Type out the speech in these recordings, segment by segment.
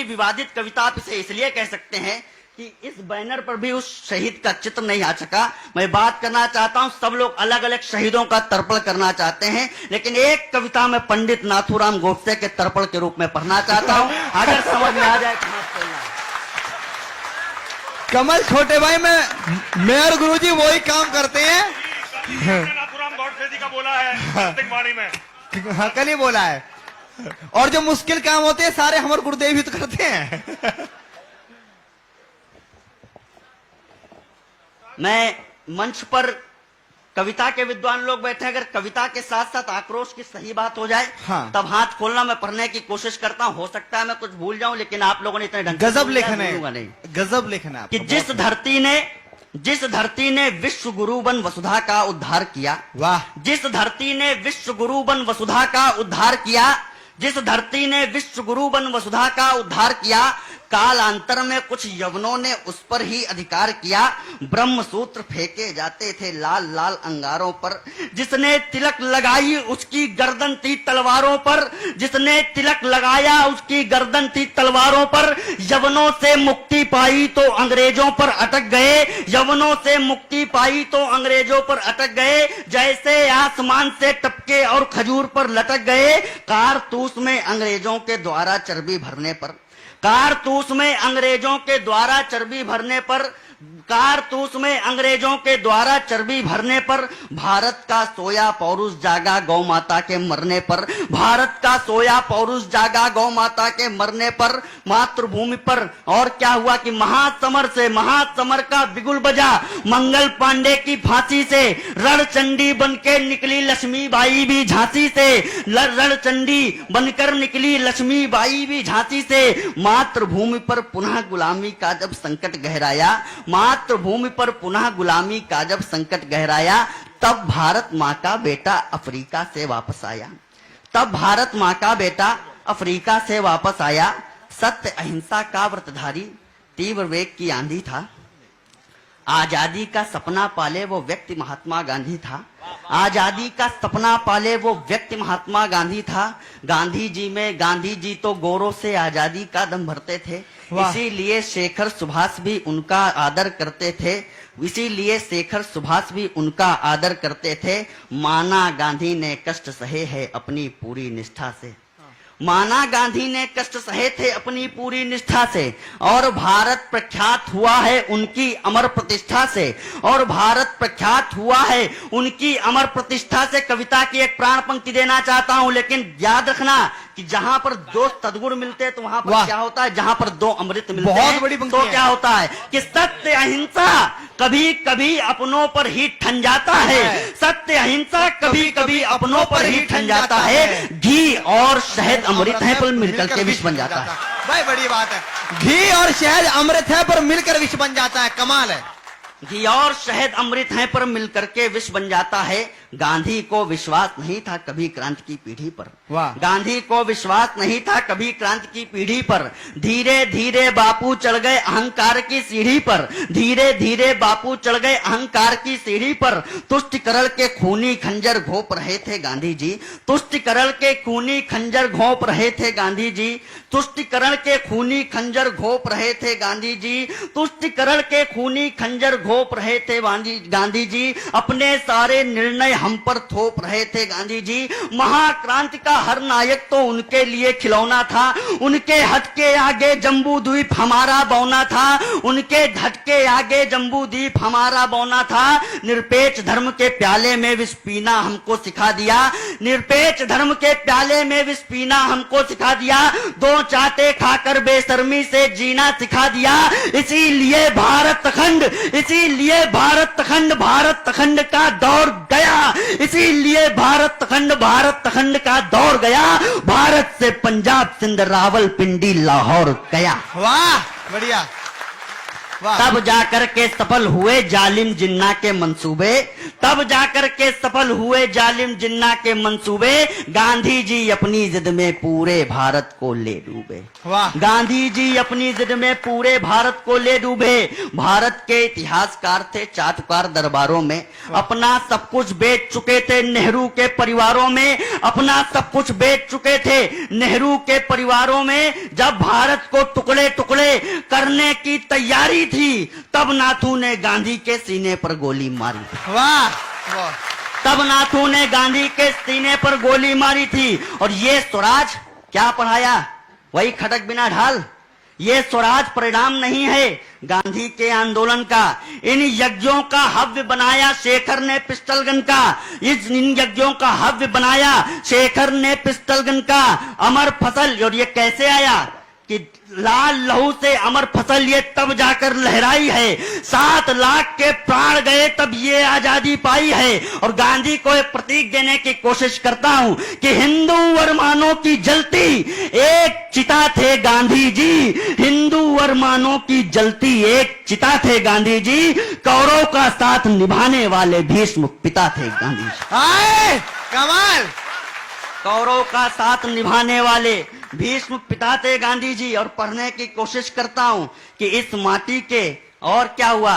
विवादित कविता आप इसे इसलिए कह सकते हैं कि इस बैनर पर भी उस शहीद का चित्र नहीं आ सका। मैं बात करना चाहता हूं, सब लोग अलग अलग शहीदों का तर्पण करना चाहते हैं, लेकिन एक कविता में पंडित नाथूराम गोडसे के तर्पण के रूप में पढ़ना चाहता हूं, अगर समझ में आ जाए तो। कमल छोटे भाई, मैं और गुरुजी वही काम करते हैं। नाथूराम गोडसे जी का बोला है वाणी में, हाँ कल ही बोला है। और जो मुश्किल काम होते हैं सारे हमारे गुरुदेव ही तो करते हैं। मैं मंच पर कविता के विद्वान लोग बैठे, अगर कविता के साथ साथ आक्रोश की सही बात हो जाए हाँ। तब हाथ खोलना, मैं पढ़ने की कोशिश करता हूं। हो सकता है मैं कुछ भूल जाऊं, लेकिन आप लोगों ने इतने ढंग से गजब लेखन भूलूंगा है, नहीं। गजब लेखन है कि जिस धरती ने विश्व गुरु बन वसुधा का उद्धार किया, वाह। जिस धरती ने विश्व गुरु बन वसुधा का उद्धार किया, जिस धरती ने विश्व गुरु बन वसुधा का उद्धार किया, कालांतर में कुछ यवनों ने उस पर ही अधिकार किया। ब्रह्म सूत्र फेंके जाते थे लाल लाल अंगारों पर, जिसने तिलक लगाई उसकी गर्दन थी तलवारों पर, जिसने तिलक लगाया उसकी गर्दन थी तलवारों पर। यवनों से मुक्ति पाई तो अंग्रेजों पर अटक गए, यवनों से मुक्ति पाई तो अंग्रेजों पर अटक गए। जैसे आसमान से टपके और खजूर पर लटक गए। कारतूस में अंग्रेजों के द्वारा चर्बी भरने पर, कारतूस में अंग्रेजों के द्वारा चर्बी भरने पर, कारतूस में अंग्रेजों के द्वारा चर्बी भरने पर, भारत का सोया पौरुष जागा गौ माता के मरने पर, भारत का सोया पौरुष जागा गौ माता के मरने पर, मातृभूमि पर। और क्या हुआ कि महासमर का बिगुल बजा मंगल पांडे की फांसी से, रणचंडी बनकर निकली लक्ष्मीबाई भी झांसी से, रणचंडी बनकर निकली लक्ष्मीबाई भी झांसी से। मातृभूमि पर पुनः गुलामी का जब संकट गहराया, मातृभूमि पर पुनः गुलामी का जब संकट गहराया, तब भारत माँ का बेटा अफ्रीका से वापस आया, तब भारत माँ का बेटा अफ्रीका से वापस आया। सत्य अहिंसा का व्रतधारी तीव्र वेग की आंधी था, आजादी का सपना पाले वो व्यक्ति महात्मा गांधी था, आजादी का सपना पाले वो व्यक्ति महात्मा गांधी था। गांधी जी तो गोरों से आजादी का दम भरते थे, इसीलिए शेखर सुभाष भी उनका आदर करते थे, इसीलिए शेखर सुभाष भी उनका आदर करते थे। माना गांधी ने कष्ट सहे हैं अपनी पूरी निष्ठा से, माना गांधी ने कष्ट सहे थे अपनी पूरी निष्ठा से, और भारत प्रख्यात हुआ है उनकी अमर प्रतिष्ठा से, और भारत प्रख्यात हुआ है उनकी अमर प्रतिष्ठा से। कविता की एक प्राण पंक्ति देना चाहता हूं, लेकिन याद रखना कि जहां पर दो सद्गुण मिलते हैं तो वहां पर क्या होता है, जहां पर दो अमृत मिलते हैं बड़ी तो क्या होता है कि सत्य अहिंसा कभी कभी अपनों पर ही ठन जाता है, सत्य अहिंसा कभी कभी अपनों पर ही ठन जाता है। घी और शहद अमृत है पर मिलकर के विष बन जाता है। भाई बड़ी बात है, घी और शहद अमृत है पर मिलकर विष बन जाता है, कमाल है। घी और शहद अमृत है पर मिलकर के विष बन जाता है। गांधी को विश्वास नहीं था कभी क्रांति की पीढ़ी पर, गांधी को विश्वास नहीं था कभी क्रांति की पीढ़ी पर। धीरे धीरे बापू चढ़ गए अहंकार की सीढ़ी पर, धीरे धीरे बापू चढ़ गए अहंकार की सीढ़ी पर। तुष्टिकरण के खूनी खंजर घोंप रहे थे गांधी जी, तुष्टिकरण के खूनी खंजर घोंप रहे थे गांधी जी, तुष्टिकरण के खूनी खंजर घोंप रहे थे गांधी जी, तुष्टिकरण के खूनी खंजर घोंप रहे थे गांधी जी। अपने सारे निर्णय हम पर थोप रहे थे गांधी जी। महाक्रांति का हर नायक तो उनके लिए खिलौना था, उनके हट के आगे जम्बू द्वीप हमारा बौना था, उनके हट के आगे जम्बू द्वीप हमारा बौना था। निरपेक्ष धर्म के प्याले में विष पीना हमको सिखा दिया, निरपेक्ष धर्म के प्याले में विष पीना हमको सिखा दिया। दो चाटे खाकर बेशर्मी से जीना सिखा दिया। इसीलिए भारत खंड का दौर गया, इसीलिए भारत खंड का दौर गया। भारत से पंजाब सिंध रावलपिंडी लाहौर गया। वाह बढ़िया। वाह। तब जाकर के सफल हुए जालिम जिन्ना के मंसूबे, तब जाकर के सफल हुए जालिम जिन्ना के मंसूबे, गांधी जी अपनी जिद में पूरे भारत को ले डूबे। वाह। गांधी जी अपनी जिद में पूरे भारत को ले डूबे। भारत के इतिहासकार थे चाटुकार दरबारों में, अपना सब कुछ बेच चुके थे नेहरू के परिवारों में, अपना सब कुछ बेच चुके थे नेहरू के परिवारों में। जब भारत को टुकड़े टुकड़े करने की तैयारी थी, तब नाथू ने गांधी के सीने पर गोली मारी थी। वाह वाह। तब नाथू ने गांधी के सीने पर गोली मारी थी। और ये स्वराज क्या पढ़ाया? वही खटक बिना ढाल। ये स्वराज परिणाम नहीं है गांधी के आंदोलन का। इन यज्ञों का हव्य बनाया शेखर ने पिस्टलगन का। इन यज्ञों का हव्य बनाया शेखर ने पिस्टलगन का। अमर फसल, और ये कैसे आया कि लाल लहू से अमर फसल ये तब जाकर लहराई है। 7 लाख के प्राण गए तब ये आजादी पाई है। और गांधी को एक प्रतीक देने की कोशिश करता हूं कि हिंदू अरमानों की जलती एक चिता थे गांधी जी। हिंदू अरमानों की जलती एक चिता थे गांधी जी। कौरव का साथ निभाने वाले भीष्म पिता थे गांधी जी। आए कमाल। कौरव का साथ निभाने वाले भीष्म पिता थे गांधी जी। और पढ़ने की कोशिश करता हूं कि इस माटी के, और क्या हुआ,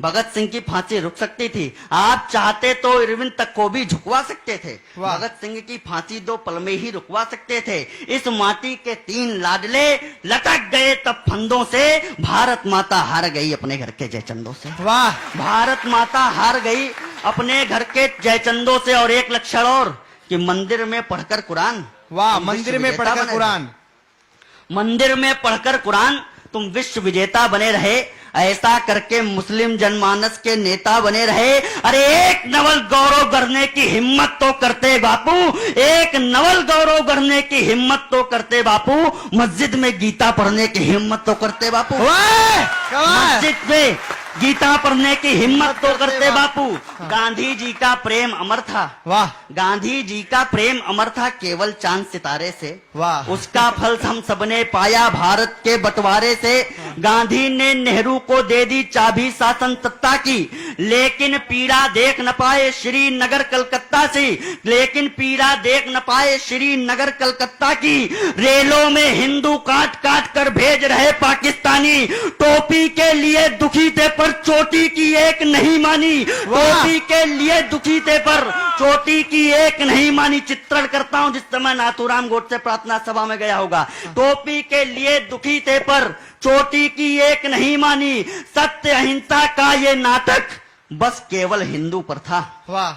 भगत सिंह की फांसी रुक सकती थी। आप चाहते तो इरविन तक को भी झुकवा सकते थे। वाह। भगत सिंह की फांसी 2 पल में ही रुकवा सकते थे। इस माटी के 3 लाडले लटक गए तब फंदों से। भारत माता हार गई अपने घर के जयचंदों से। वाह। भारत माता हार गई अपने घर के जयचंदों से। और एक लक्षण और कि मंदिर में पढ़कर कुरान। वाह। तुम मंदिर विश्व में विजेता पढ़कर बने कुरान। रहे। मंदिर में पढ़कर कुरान तुम विश्व विजेता बने रहे। ऐसा करके मुस्लिम जनमानस के नेता बने रहे। अरे एक नवल गौरव गढ़ने की हिम्मत तो करते बापू, एक नवल गौरव गढ़ने की हिम्मत तो करते बापू। मस्जिद में गीता पढ़ने की हिम्मत तो करते बापू। वाह कमाल। मस्जिद में गीता पढ़ने की हिम्मत तो करते बापू। गांधी जी का प्रेम अमर था। वाह। गांधी जी का प्रेम अमर था केवल चांद सितारे से। वाह। उसका फल हम सबने पाया भारत के बंटवारे से। गांधी ने नेहरू को दे दी चाबी शासन सत्ता की, लेकिन पीड़ा देख न पाए श्रीनगर कलकत्ता से। लेकिन पीड़ा देख न पाए श्रीनगर कलकत्ता की। रेलों में हिंदू काट काट कर भेज रहे पाकिस्तानी। टोपी के लिए दुखी थे पर चोटी की एक नहीं मानी। टोपी के लिए दुखी थे पर चोटी की एक नहीं मानी। चित्रण करता हूं जिस समय नाथूराम गोडसे प्रार्थना सभा में गया होगा। टोपी के लिए दुखी थे पर चोटी की एक नहीं मानी। सत्य अहिंसा का ये नाटक बस केवल हिंदू पर था। वाह।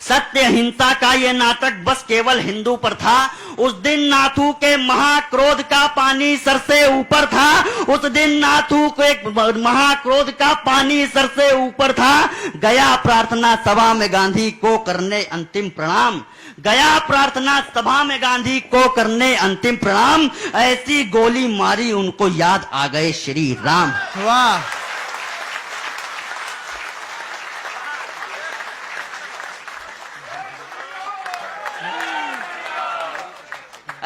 सत्य अहिंसा का ये नाटक बस केवल हिंदू पर था। उस दिन नाथू के महाक्रोध का पानी सर से ऊपर था। उस दिन नाथू के महाक्रोध का पानी सर से ऊपर था। गया प्रार्थना सभा में गांधी को करने अंतिम प्रणाम। गया प्रार्थना सभा में गांधी को करने अंतिम प्रणाम। ऐसी गोली मारी उनको याद आ गए श्री राम। वाह।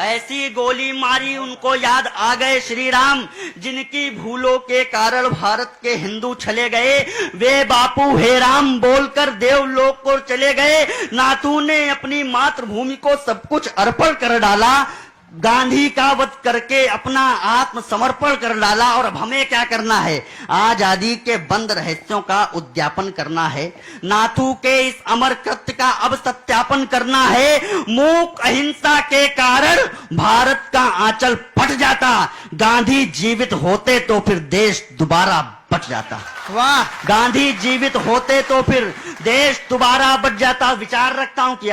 ऐसी गोली मारी उनको याद आ गए श्री राम। जिनकी भूलों के कारण भारत के हिंदू चले गए, वे बापू हे राम बोलकर देवलोक को चले गए। नाथू ने अपनी मातृभूमि को सब कुछ अर्पण कर डाला। गांधी का वध करके अपना आत्मसमर्पण कर डाला। और अब हमें क्या करना है? आजादी के बंद रहस्यों का उद्यापन करना है। नाथू के इस अमर कृत्य का अब सत्यापन करना है। मूक अहिंसा के कारण भारत का आंचल फट जाता। गांधी जीवित होते तो फिर देश दोबारा बच जाता। वाह। गांधी जीवित होते तो फिर देश दोबारा बच जाता। विचार रखता हूं कि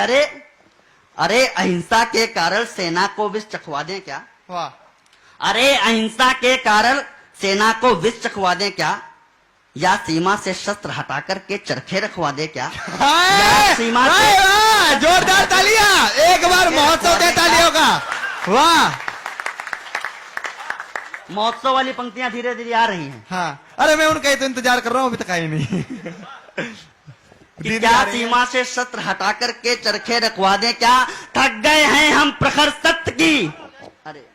अरे अहिंसा के कारण सेना को विष चखवा दें क्या? वाह। अरे अहिंसा के कारण सेना को विष चखवा दें क्या? या सीमा से शस्त्र हटाकर के चरखे रखवा दे क्या? या सीमा से जोरदार तालियां एक बार महोत्सव दे तालियों का। वाह। महोत्सव वाली पंक्तियां धीरे धीरे आ रही हैं। हाँ। अरे मैं उनका ही तो इंतजार कर रहा हूँ, अभी तक आई नहीं। कि क्या सीमा से शस्त्र हटाकर के चरखे रखवा दें क्या? थक गए हैं हम प्रखर सत्य की। अरे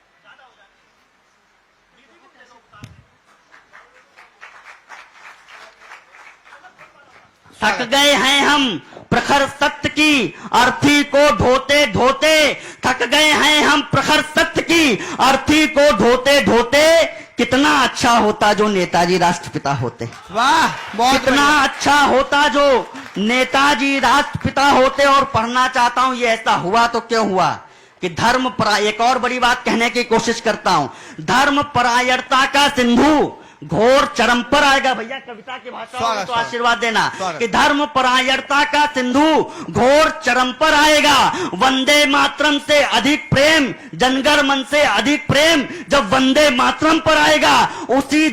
थक गए हैं हम प्रखर सत्य की अर्थी को ढोते ढोते, थक गए हैं हम प्रखर सत्य की अर्थी को ढोते ढोते। कितना अच्छा होता जो नेताजी राष्ट्रपिता होते, वाह, बहुत कितना बढ़िया। अच्छा होता जो नेताजी राष्ट्रपिता होते। और पढ़ना चाहता हूं ये ऐसा हुआ तो क्यों हुआ कि धर्म एक और बड़ी बात कहने की कोशिश करता हूं, धर्म परायणता का सिंधु घोर चरम पर आएगा। भैया कविता की भाषा हो तो आशीर्वाद देना कि धर्म परायणता का सिंधु घोर चरम पर आएगा। वंदे मातरम से अधिक प्रेम, जनगण मन से अधिक प्रेम जब वंदे मातरम पर आएगा, उसी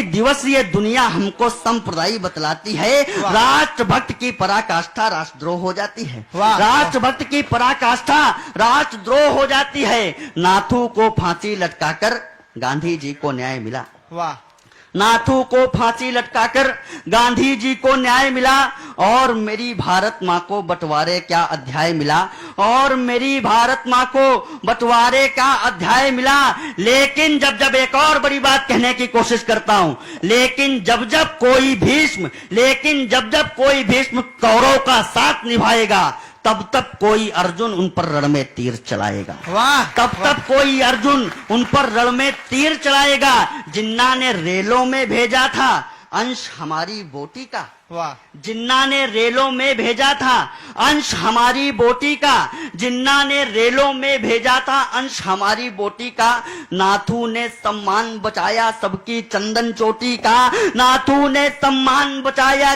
दिवस ये दुनिया हमको संप्रदाय बतलाती है। राष्ट्रभक्त की पराकाष्ठा राष्ट्रद्रोह हो जाती है, राष्ट्रभक्त की पराकाष्ठा राष्ट्रद्रोह हो जाती है। नाथू को फांसी लटकाकर गांधी जी को न्याय मिला, वाह, नाथू को फांसी लटकाकर गांधी जी को न्याय मिला। और मेरी भारत माँ को बंटवारे क्या अध्याय मिला, और मेरी भारत माँ को बंटवारे का अध्याय मिला। लेकिन जब एक और बड़ी बात कहने की कोशिश करता हूं, लेकिन जब कोई भीष्म कौरव का साथ निभाएगा, तब कोई अर्जुन उन पर रण में तीर चलाएगा, वाह, तब कोई अर्जुन उन पर रण में तीर चलाएगा। जिन्ना ने रेलों में भेजा था अंश हमारी बोटी का, वाह, जिन्ना ने रेलों में भेजा था अंश हमारी बोटी का, जिन्ना ने रेलों में भेजा था अंश हमारी बोटी का। नाथू ने सम्मान बचाया सबकी चंदन चोटी का, नाथू ने सम्मान बचाया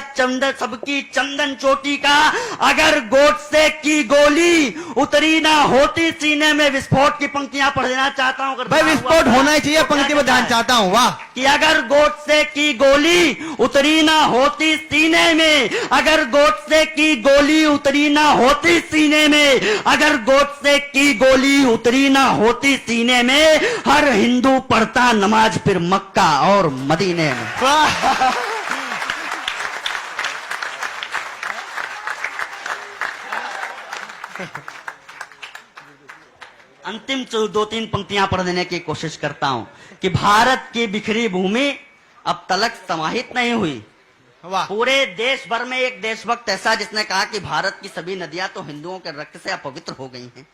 सबकी चंदन चोटी का। अगर गोडसे की गोली उतरी ना होती सीने में, विस्फोट की पंक्तियां पढ़ देना चाहता हूं। भाई विस्फोट होना ही चाहिए, पंक्ति में ध्यान चाहता हूँ। वाह, कि अगर गोडसे की गोली उतरी ना होती सीने में, अगर गोडसे की गोली उतरी ना होती सीने में, अगर गोडसे की गोली उतरी ना होती सीने में, हर हिंदू पढ़ता नमाज फिर मक्का और मदीने में। वाह, अंतिम 2-3 पंक्तियां पढ़ देने की कोशिश करता हूं कि भारत की बिखरी भूमि अब तलक समाहित नहीं हुई। वाह, पूरे देश भर में एक देशभक्त ऐसा जिसने कहा कि भारत की सभी नदियां तो हिंदुओं के रक्त से अपवित्र हो गई हैं।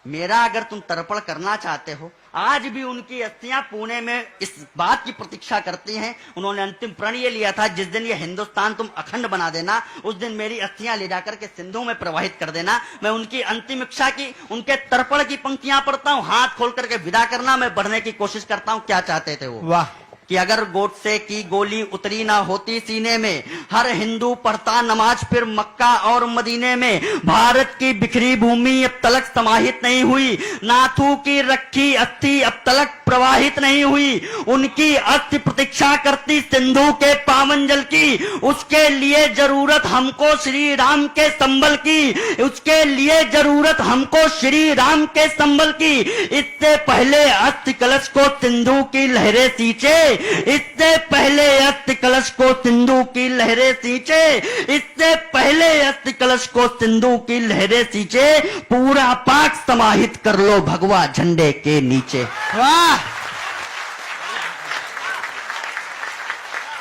मेरा अगर तुम तर्पण करना चाहते हो, आज भी उनकी अस्थियां पुणे में इस बात की प्रतीक्षा करती हैं। उन्होंने अंतिम प्रण ये लिया था, जिस दिन ये हिंदुस्तान तुम अखंड बना देना, उस दिन मेरी अस्थियां ले जाकर के सिंधु में प्रवाहित कर देना। मैं उनकी अंतिम इच्छा की, उनके तर्पण की पंक्तियां पढ़ता हूं, हाथ खोल करके विदा करना, मैं बढ़ने की कोशिश करता हूं क्या चाहते थे वो। वाह, कि अगर गोडसे की गोली उतरी ना होती सीने में, हर हिंदू पढ़ता नमाज फिर मक्का और मदीने में। भारत की बिखरी भूमि अब तलक समाहित नहीं हुई, नाथू की रखी अस्थि अब तलक प्रवाहित नहीं हुई। उनकी अस्थि प्रतीक्षा करती सिंधु के पावन जल की, उसके लिए जरूरत हमको श्री राम के संबल की, उसके लिए जरूरत हमको श्री राम के संबल की। इससे पहले अस्थि कलश को सिंधु की लहरें सींचे, इससे पहले अस्थि कलश को सिंधु की लहरें सींचे, इससे पहले अस्थि कलश को सिंधु की लहरें सींचे। पूरा पाक समाहित कर लो भगवा झंडे के नीचे। वाह,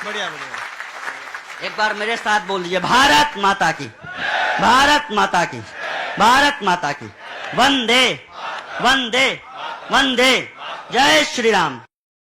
बढ़िया बढ़िया। एक बार मेरे साथ बोल दीजिए, भारत माता की, भारत माता की, भारत माता की। वंदे वंदे वंदे, जय श्री राम।